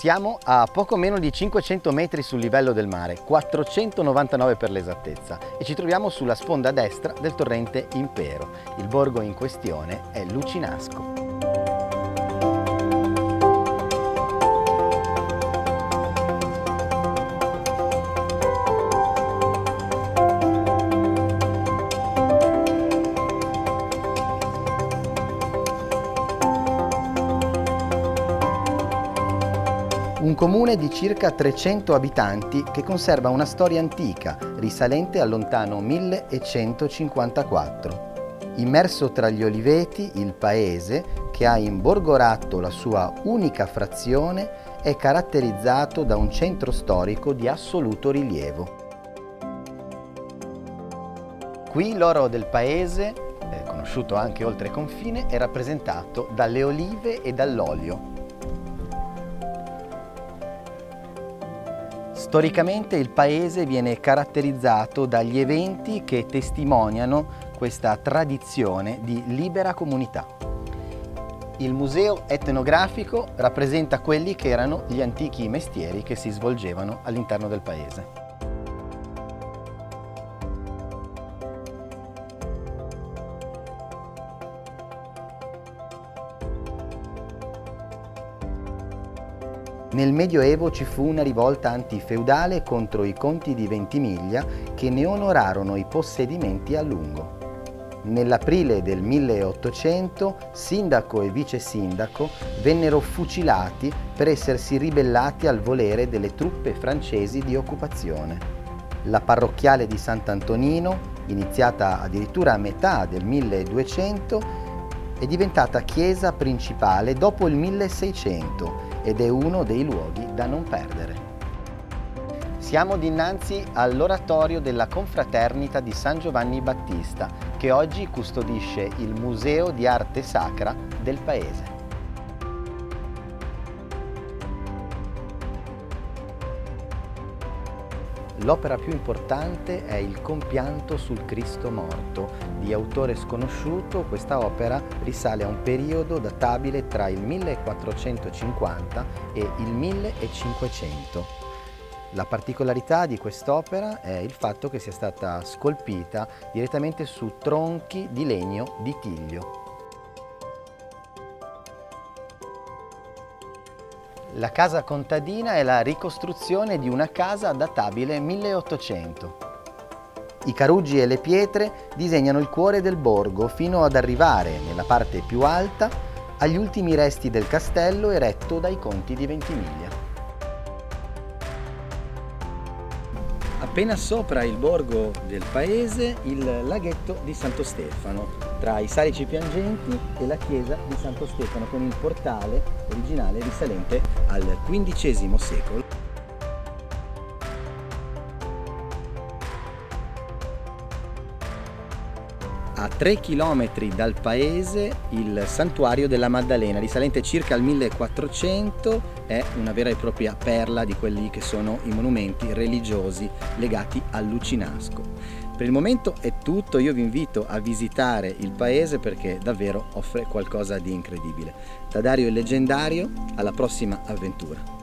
Siamo a poco meno di 500 metri sul livello del mare, 499 per l'esattezza, e ci troviamo sulla sponda destra del torrente Impero. Il borgo in questione è Lucinasco. Un comune di circa 300 abitanti che conserva una storia antica, risalente al lontano 1154. Immerso tra gli oliveti, il paese, che ha in Borgoratto la sua unica frazione, è caratterizzato da un centro storico di assoluto rilievo. Qui l'oro del paese, conosciuto anche oltre confine, è rappresentato dalle olive e dall'olio. Storicamente il paese viene caratterizzato dagli eventi che testimoniano questa tradizione di libera comunità. Il museo etnografico rappresenta quelli che erano gli antichi mestieri che si svolgevano all'interno del paese. Nel Medioevo ci fu una rivolta antifeudale contro i conti di Ventimiglia che ne onorarono i possedimenti a lungo. Nell'aprile del 1800 sindaco e vice sindaco vennero fucilati per essersi ribellati al volere delle truppe francesi di occupazione. La parrocchiale di Sant'Antonino, iniziata addirittura a metà del 1200, è diventata chiesa principale dopo il 1600 ed è uno dei luoghi da non perdere. Siamo dinanzi all'oratorio della Confraternita di San Giovanni Battista, che oggi custodisce il Museo di Arte Sacra del paese. L'opera più importante è il Compianto sul Cristo morto. Di autore sconosciuto, questa opera risale a un periodo databile tra il 1450 e il 1500. La particolarità di quest'opera è il fatto che sia stata scolpita direttamente su tronchi di legno di tiglio. La casa contadina è la ricostruzione di una casa databile 1800. I caruggi e le pietre disegnano il cuore del borgo fino ad arrivare, nella parte più alta, agli ultimi resti del castello eretto dai conti di Ventimiglia. Appena sopra il borgo del paese, il laghetto di Santo Stefano, tra i Salici Piangenti e la chiesa di Santo Stefano, con il portale originale risalente al XV secolo. A 3 chilometri dal paese il Santuario della Maddalena, risalente circa al 1400, è una vera e propria perla di quelli che sono i monumenti religiosi legati al Lucinasco. Per il momento è tutto, io vi invito a visitare il paese perché davvero offre qualcosa di incredibile. Da Dario il Leggendario, alla prossima avventura.